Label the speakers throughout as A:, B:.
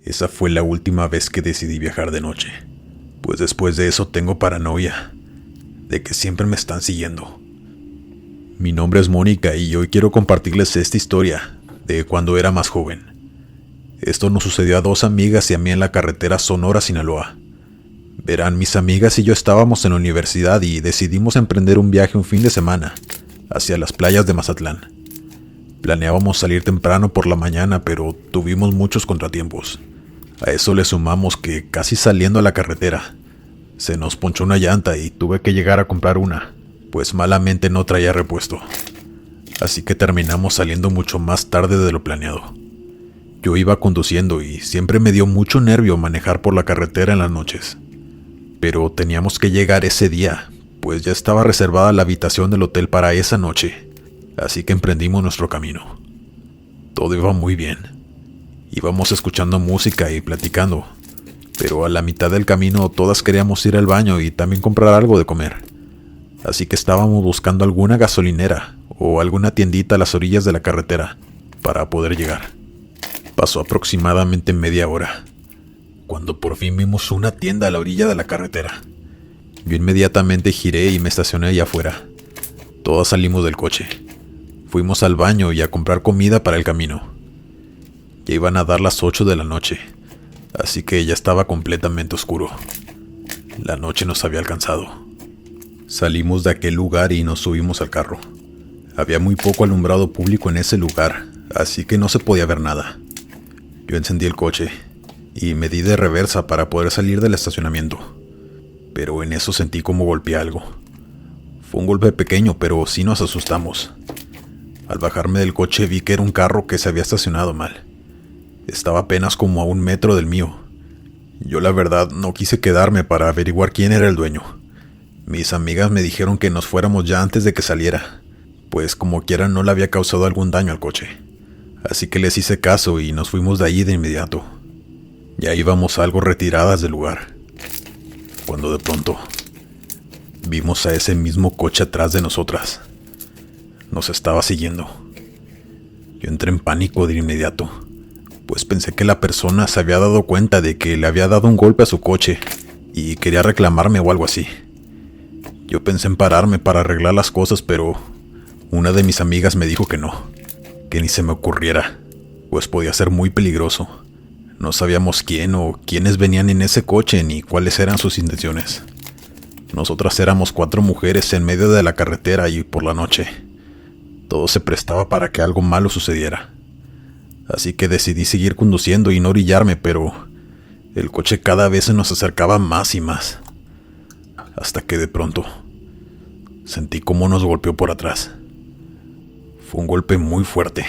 A: Esa fue la última vez que decidí viajar de noche, pues después de eso tengo paranoia de que siempre me están siguiendo. Mi nombre es Mónica y hoy quiero compartirles esta historia de cuando era más joven. Esto nos sucedió a dos amigas y a mí en la carretera Sonora-Sinaloa. Verán, mis amigas y yo estábamos en la universidad y decidimos emprender un viaje un fin de semana hacia las playas de Mazatlán. Planeábamos salir temprano por la mañana, pero tuvimos muchos contratiempos. A eso le sumamos que casi saliendo a la carretera se nos ponchó una llanta y tuve que llegar a comprar una, pues malamente no traía repuesto. Así que terminamos saliendo mucho más tarde de lo planeado. Yo iba conduciendo y siempre me dio mucho nervio manejar por la carretera en las noches. Pero teníamos que llegar ese día, pues ya estaba reservada la habitación del hotel para esa noche, así que emprendimos nuestro camino. Todo iba muy bien. Íbamos escuchando música y platicando, pero a la mitad del camino todas queríamos ir al baño y también comprar algo de comer. Así que estábamos buscando alguna gasolinera o alguna tiendita a las orillas de la carretera para poder llegar. Pasó aproximadamente media hora, cuando por fin vimos una tienda a la orilla de la carretera. Yo inmediatamente giré y me estacioné allá afuera. Todos salimos del coche. Fuimos al baño y a comprar comida para el camino. Ya iban a dar las 8 de la noche, así que ya estaba completamente oscuro. La noche nos había alcanzado. Salimos de aquel lugar y nos subimos al carro. Había muy poco alumbrado público en ese lugar, así que no se podía ver nada. Yo encendí el coche y me di de reversa para poder salir del estacionamiento. Pero en eso sentí como golpeé algo. Fue un golpe pequeño, pero sí nos asustamos. Al bajarme del coche vi que era un carro que se había estacionado mal. Estaba apenas como a 1 metro del mío. Yo la verdad no quise quedarme para averiguar quién era el dueño. Mis amigas me dijeron que nos fuéramos ya antes de que saliera, pues como quiera no le había causado algún daño al coche. Así que les hice caso y nos fuimos de allí de inmediato. Ya íbamos algo retiradas del lugar, cuando de pronto vimos a ese mismo coche atrás de nosotras. Nos estaba siguiendo. Yo entré en pánico de inmediato, pues pensé que la persona se había dado cuenta de que le había dado un golpe a su coche y quería reclamarme o algo así. Yo pensé en pararme para arreglar las cosas, pero una de mis amigas me dijo que no, que ni se me ocurriera, pues podía ser muy peligroso. No sabíamos quién o quiénes venían en ese coche ni cuáles eran sus intenciones. Nosotras éramos 4 mujeres en medio de la carretera y por la noche. Todo se prestaba para que algo malo sucediera. Así que decidí seguir conduciendo y no orillarme, pero el coche cada vez se nos acercaba más y más. Hasta que de pronto sentí cómo nos golpeó por atrás. Fue un golpe muy fuerte,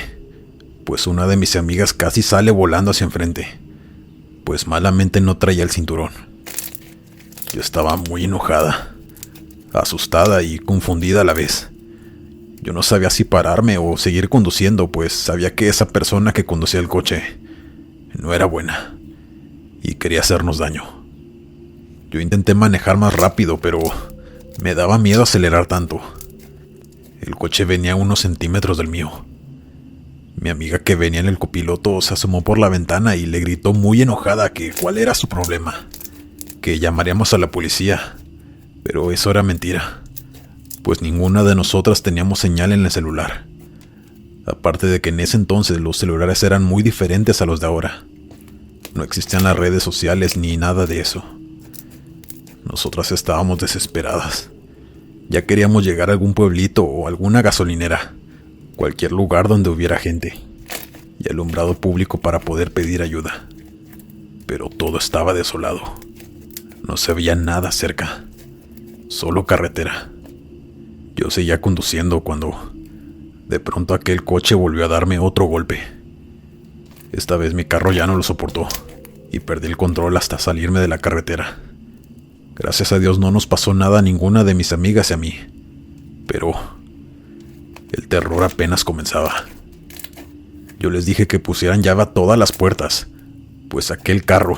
A: pues una de mis amigas casi sale volando hacia enfrente, pues malamente no traía el cinturón. Yo estaba muy enojada, asustada y confundida a la vez. Yo no sabía si pararme o seguir conduciendo, pues sabía que esa persona que conducía el coche no era buena y quería hacernos daño. Yo intenté manejar más rápido, pero me daba miedo acelerar tanto. El coche venía a unos centímetros del mío. Mi amiga que venía en el copiloto se asomó por la ventana y le gritó muy enojada que cuál era su problema, que llamaríamos a la policía, pero eso era mentira, pues ninguna de nosotras teníamos señal en el celular. Aparte de que en ese entonces los celulares eran muy diferentes a los de ahora. No existían las redes sociales ni nada de eso. Nosotras estábamos desesperadas. Ya queríamos llegar a algún pueblito o alguna gasolinera, cualquier lugar donde hubiera gente y alumbrado público para poder pedir ayuda. Pero todo estaba desolado. No se veía nada cerca, solo carretera. Yo seguía conduciendo cuando de pronto aquel coche volvió a darme otro golpe. Esta vez mi carro ya no lo soportó y perdí el control hasta salirme de la carretera. Gracias a Dios no nos pasó nada a ninguna de mis amigas y a mí, pero el terror apenas comenzaba. Yo les dije que pusieran llave a todas las puertas, pues aquel carro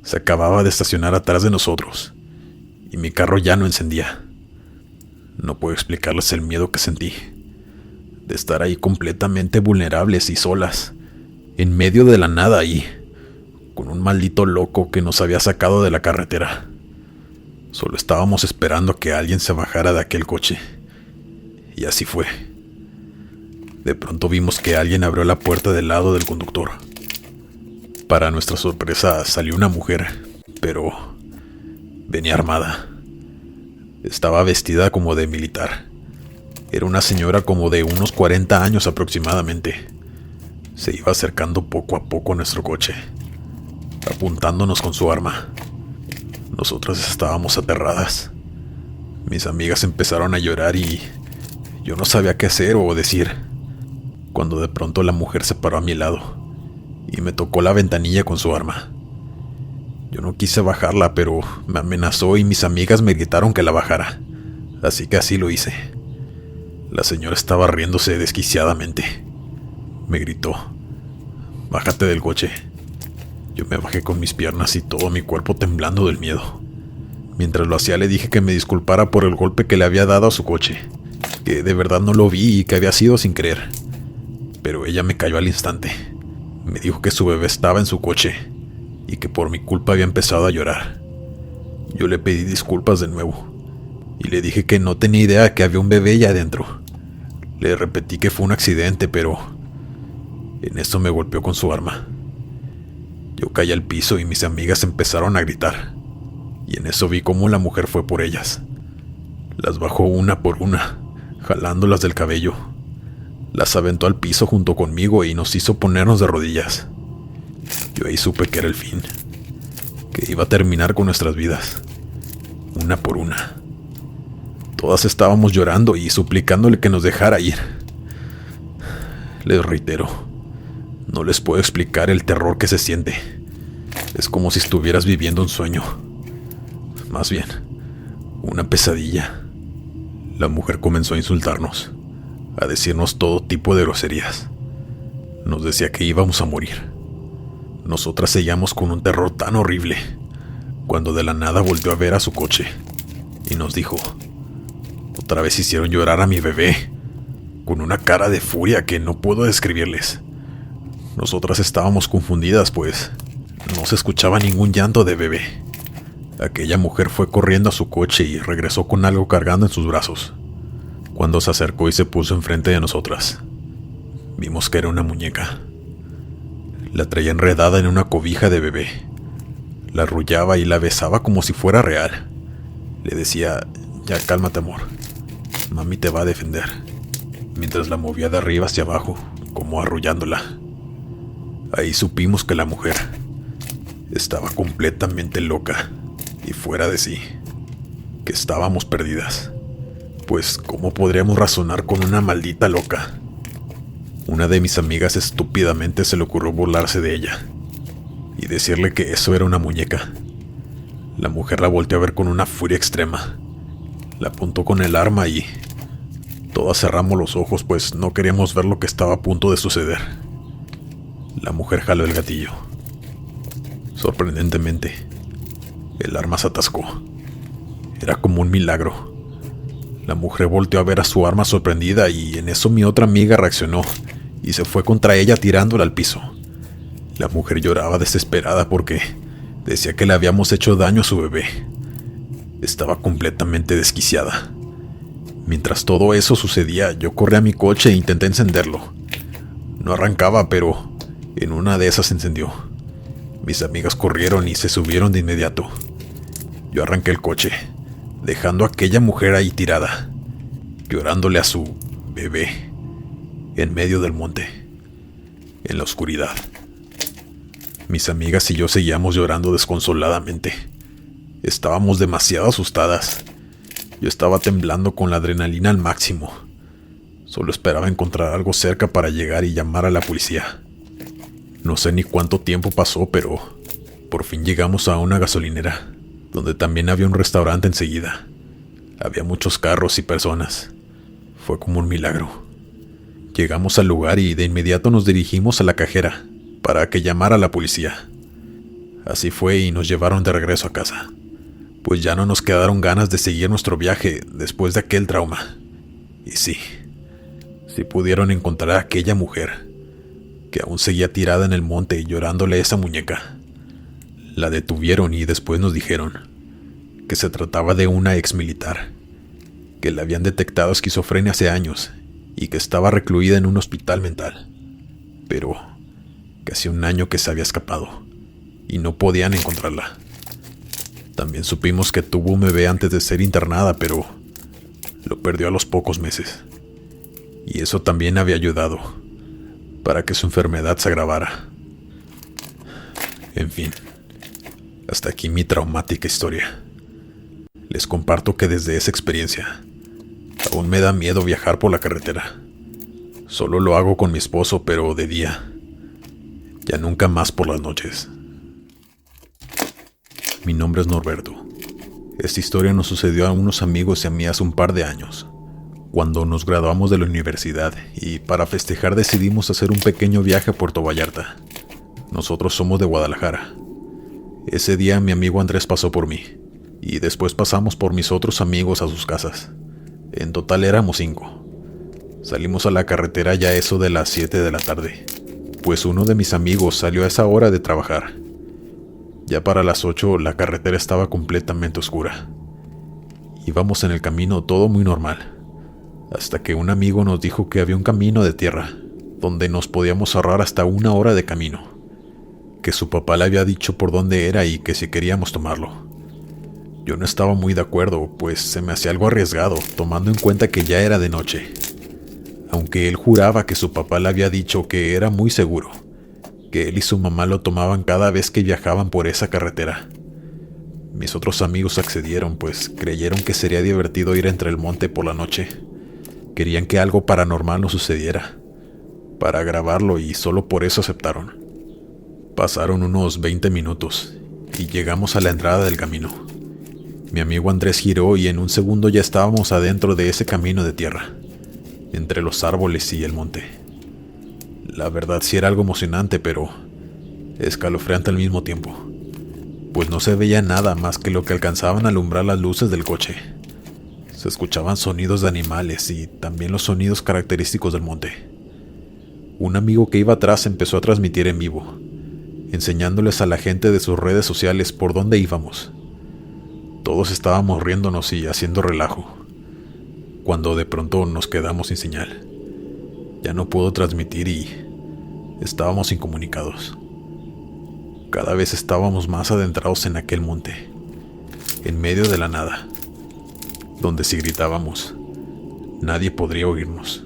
A: se acababa de estacionar atrás de nosotros y mi carro ya no encendía. No puedo explicarles el miedo que sentí de estar ahí completamente vulnerables y solas, en medio de la nada ahí, con maldito loco que nos había sacado de la carretera. Solo estábamos esperando a que alguien se bajara de aquel coche. Y así fue. De pronto vimos que alguien abrió la puerta del lado del conductor. Para nuestra sorpresa salió una mujer, pero venía armada. Estaba vestida como de militar. Era una señora como de unos 40 años aproximadamente. Se iba acercando poco a poco a nuestro coche, apuntándonos con su arma. Nosotras estábamos aterradas. Mis amigas empezaron a llorar y yo no sabía qué hacer o decir, cuando de pronto la mujer se paró a mi lado y me tocó la ventanilla con su arma. Yo no quise bajarla, pero me amenazó y mis amigas me gritaron que la bajara, así que así lo hice. La señora estaba riéndose desquiciadamente. Me gritó: «Bájate del coche». Yo me bajé con mis piernas y todo mi cuerpo temblando del miedo. Mientras lo hacía le dije que me disculpara por el golpe que le había dado a su coche, que de verdad no lo vi y que había sido sin querer. Pero ella me cayó al instante. Me dijo que su bebé estaba en su coche y que por mi culpa había empezado a llorar. Yo le pedí disculpas de nuevo y le dije que no tenía idea que había un bebé ya adentro. Le repetí que fue un accidente, pero en eso me golpeó con su arma. Yo caí al piso y mis amigas empezaron a gritar, y en eso vi cómo la mujer fue por ellas. Las bajó una por una, jalándolas del cabello. Las aventó al piso junto conmigo y nos hizo ponernos de rodillas. Yo ahí supe que era el fin, que iba a terminar con nuestras vidas, una por una. Todas estábamos llorando y suplicándole que nos dejara ir. Les reitero, no les puedo explicar el terror que se siente. Es como si estuvieras viviendo un sueño. Más bien, una pesadilla. La mujer comenzó a insultarnos, a decirnos todo tipo de groserías. Nos decía que íbamos a morir. Nosotras seguíamos con un terror tan horrible, cuando de la nada volvió a ver a su coche y nos dijo: «Otra vez hicieron llorar a mi bebé», con una cara de furia que no puedo describirles. Nosotras estábamos confundidas, pues no se escuchaba ningún llanto de bebé. Aquella mujer fue corriendo a su coche y regresó con algo cargando en sus brazos. Cuando se acercó y se puso enfrente de nosotras, vimos que era una muñeca. La traía enredada en una cobija de bebé. La arrullaba y la besaba como si fuera real. Le decía: «Ya cálmate, amor. Mami te va a defender», mientras la movía de arriba hacia abajo, como arrullándola. Ahí supimos que la mujer estaba completamente loca y fuera de sí, que estábamos perdidas. Pues, ¿cómo podríamos razonar con una maldita loca? Una de mis amigas estúpidamente se le ocurrió burlarse de ella y decirle que eso era una muñeca. La mujer la volteó a ver con una furia extrema. La apuntó con el arma y todas cerramos los ojos, pues no queríamos ver lo que estaba a punto de suceder. La mujer jaló el gatillo. Sorprendentemente, el arma se atascó. Era como un milagro. La mujer volteó a ver a su arma sorprendida y en eso mi otra amiga reaccionó y se fue contra ella tirándola al piso. La mujer lloraba desesperada porque decía que le habíamos hecho daño a su bebé. Estaba completamente desquiciada. Mientras todo eso sucedía, yo corrí a mi coche e intenté encenderlo. No arrancaba, pero en una de esas se encendió. Mis amigas corrieron y se subieron de inmediato. Yo arranqué el coche, dejando a aquella mujer ahí tirada, llorándole a su bebé, en medio del monte, en la oscuridad. Mis amigas y yo seguíamos llorando desconsoladamente. Estábamos demasiado asustadas. Yo estaba temblando con la adrenalina al máximo. Solo esperaba encontrar algo cerca para llegar y llamar a la policía. No sé ni cuánto tiempo pasó, pero por fin llegamos a una gasolinera, donde también había un restaurante enseguida. Había muchos carros y personas. Fue como un milagro. Llegamos al lugar y de inmediato nos dirigimos a la cajera para que llamara a la policía. Así fue y nos llevaron de regreso a casa, pues ya no nos quedaron ganas de seguir nuestro viaje después de aquel trauma. Y sí pudieron encontrar a aquella mujer que aún seguía tirada en el monte y llorándole a esa muñeca. La detuvieron y después nos dijeron que se trataba de una ex militar, que le habían detectado esquizofrenia hace años y que estaba recluida en un hospital mental, pero que hacía un año que se había escapado y no podían encontrarla. También supimos que tuvo un bebé antes de ser internada, pero lo perdió a los pocos meses. Y eso también había ayudado para que su enfermedad se agravara. En fin, hasta aquí mi traumática historia. Les comparto que desde esa experiencia aún me da miedo viajar por la carretera. Solo lo hago con mi esposo, pero de día. Ya nunca más por las noches. Mi nombre es Norberto. Esta historia nos sucedió a unos amigos y a mí hace un par de años, cuando nos graduamos de la universidad, y para festejar decidimos hacer un pequeño viaje a Puerto Vallarta. Nosotros somos de Guadalajara. Ese día mi amigo Andrés pasó por mí, y después pasamos por mis otros amigos a sus casas. En total éramos 5. Salimos a la carretera ya eso de las 7 de la tarde, pues uno de mis amigos salió a esa hora de trabajar. Ya para las 8 la carretera estaba completamente oscura. Íbamos en el camino todo muy normal, hasta que un amigo nos dijo que había un camino de tierra, donde nos podíamos ahorrar hasta 1 hora de camino, que su papá le había dicho por dónde era y que si queríamos tomarlo. Yo no estaba muy de acuerdo, pues se me hacía algo arriesgado, tomando en cuenta que ya era de noche, aunque él juraba que su papá le había dicho que era muy seguro, que él y su mamá lo tomaban cada vez que viajaban por esa carretera. Mis otros amigos accedieron, pues creyeron que sería divertido ir entre el monte por la noche. Querían que algo paranormal nos sucediera, para grabarlo, y solo por eso aceptaron. Pasaron unos 20 minutos y llegamos a la entrada del camino. Mi amigo Andrés giró y en un segundo ya estábamos adentro de ese camino de tierra, entre los árboles y el monte. La verdad sí era algo emocionante, pero escalofriante al mismo tiempo, pues no se veía nada más que lo que alcanzaban a alumbrar las luces del coche. Se escuchaban sonidos de animales y también los sonidos característicos del monte. Un amigo que iba atrás empezó a transmitir en vivo, enseñándoles a la gente de sus redes sociales por dónde íbamos. Todos estábamos riéndonos y haciendo relajo, cuando de pronto nos quedamos sin señal. Ya no pudo transmitir y estábamos incomunicados. Cada vez estábamos más adentrados en aquel monte, en medio de la nada, donde si gritábamos, nadie podría oírnos.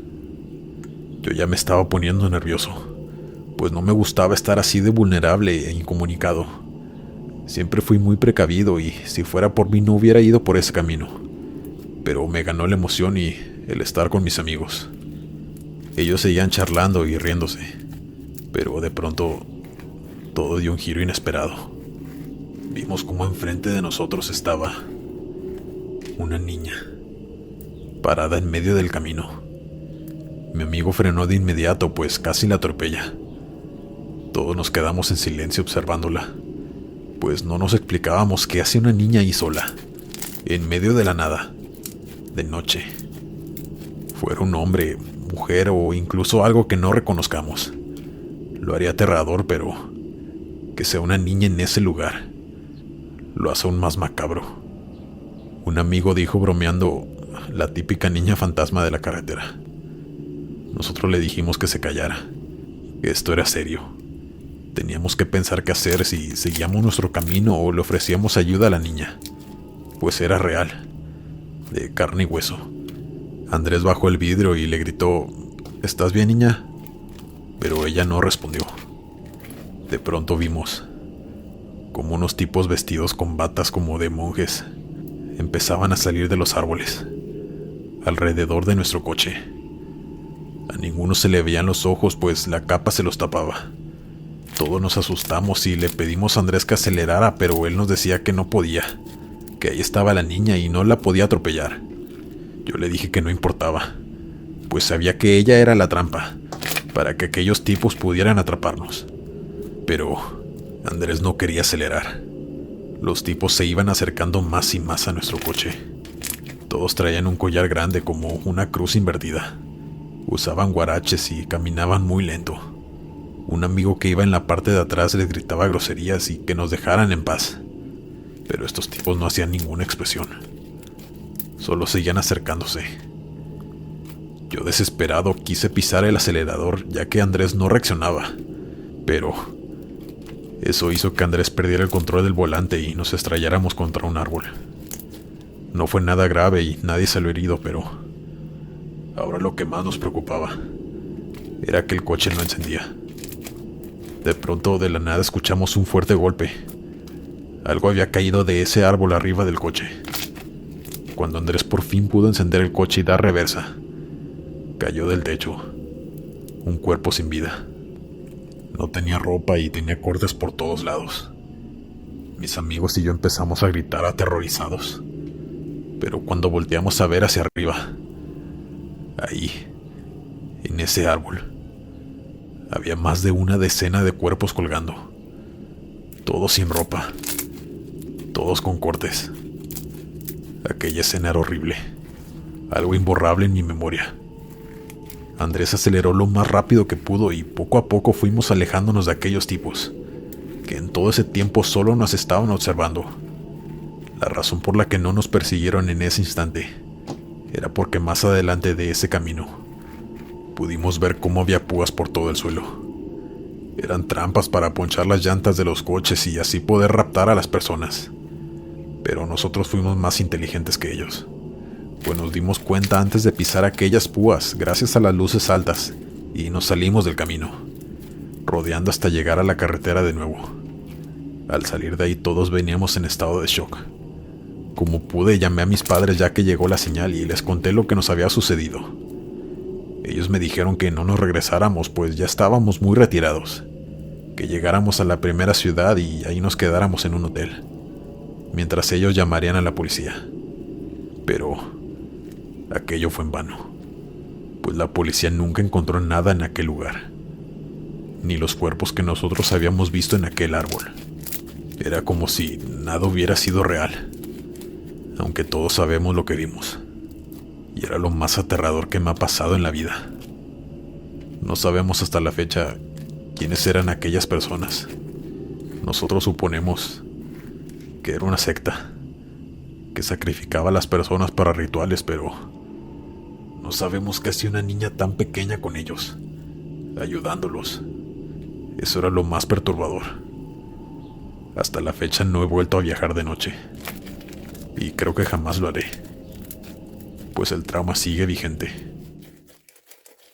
A: Yo ya me estaba poniendo nervioso, pues no me gustaba estar así de vulnerable e incomunicado. Siempre fui muy precavido y si fuera por mí no hubiera ido por ese camino, pero me ganó la emoción y el estar con mis amigos. Ellos seguían charlando y riéndose, pero de pronto todo dio un giro inesperado. Vimos cómo enfrente de nosotros estaba una niña, parada en medio del camino. Mi amigo frenó de inmediato, pues casi la atropella. Todos nos quedamos en silencio observándola, pues no nos explicábamos qué hacía una niña ahí sola, en medio de la nada, de noche. Fuera un hombre, mujer o incluso algo que no reconozcamos, lo haría aterrador, pero que sea una niña en ese lugar lo hace aún más macabro. Un amigo dijo bromeando, la típica niña fantasma de la carretera. Nosotros le dijimos que se callara, que esto era serio. Teníamos que pensar qué hacer, si seguíamos nuestro camino o le ofrecíamos ayuda a la niña, pues era real, de carne y hueso. Andrés bajó el vidrio y le gritó, ¿estás bien, niña? Pero ella no respondió. De pronto vimos como unos tipos vestidos con batas como de monjes empezaban a salir de los árboles alrededor de nuestro coche. A ninguno se le veían los ojos, pues la capa se los tapaba. Todos nos asustamos y le pedimos a Andrés que acelerara, pero él nos decía que no podía, que ahí estaba la niña y no la podía atropellar. Yo le dije que no importaba, pues sabía que ella era la trampa, para que aquellos tipos pudieran atraparnos. Pero Andrés no quería acelerar. Los tipos se iban acercando más y más a nuestro coche. Todos traían un collar grande como una cruz invertida. Usaban guaraches y caminaban muy lento. Un amigo que iba en la parte de atrás les gritaba groserías y que nos dejaran en paz. Pero estos tipos no hacían ninguna expresión. Solo seguían acercándose. Yo, desesperado, quise pisar el acelerador ya que Andrés no reaccionaba. Pero eso hizo que Andrés perdiera el control del volante y nos estrelláramos contra un árbol. No fue nada grave y nadie salió herido, pero ahora lo que más nos preocupaba era que el coche no encendía. De pronto, de la nada, escuchamos un fuerte golpe. Algo había caído de ese árbol arriba del coche. Cuando Andrés por fin pudo encender el coche y dar reversa, cayó del techo un cuerpo sin vida. No tenía ropa y tenía cortes por todos lados. Mis amigos y yo empezamos a gritar aterrorizados. Pero cuando volteamos a ver hacia arriba, ahí, en ese árbol, había más de una decena de cuerpos colgando. Todos sin ropa, todos con cortes. Aquella escena era horrible, algo imborrable en mi memoria. Andrés aceleró lo más rápido que pudo y poco a poco fuimos alejándonos de aquellos tipos, que en todo ese tiempo solo nos estaban observando. La razón por la que no nos persiguieron en ese instante era porque más adelante de ese camino pudimos ver cómo había púas por todo el suelo. Eran trampas para ponchar las llantas de los coches y así poder raptar a las personas. Pero nosotros fuimos más inteligentes que ellos, pues nos dimos cuenta antes de pisar aquellas púas gracias a las luces altas y nos salimos del camino, rodeando hasta llegar a la carretera de nuevo. Al salir de ahí todos veníamos en estado de shock. Como pude, llamé a mis padres ya que llegó la señal y les conté lo que nos había sucedido. Ellos me dijeron que no nos regresáramos pues ya estábamos muy retirados, que llegáramos a la primera ciudad y ahí nos quedáramos en un hotel, mientras ellos llamarían a la policía. Pero aquello fue en vano, pues la policía nunca encontró nada en aquel lugar, ni los cuerpos que nosotros habíamos visto en aquel árbol. Era como si nada hubiera sido real, aunque todos sabemos lo que vimos, y era lo más aterrador que me ha pasado en la vida. No sabemos hasta la fecha quiénes eran aquellas personas. Nosotros suponemos que era una secta que sacrificaba a las personas para rituales, pero no sabemos qué hacía una niña tan pequeña con ellos, ayudándolos. Eso era lo más perturbador. Hasta la fecha no he vuelto a viajar de noche, y creo que jamás lo haré, pues el trauma sigue vigente.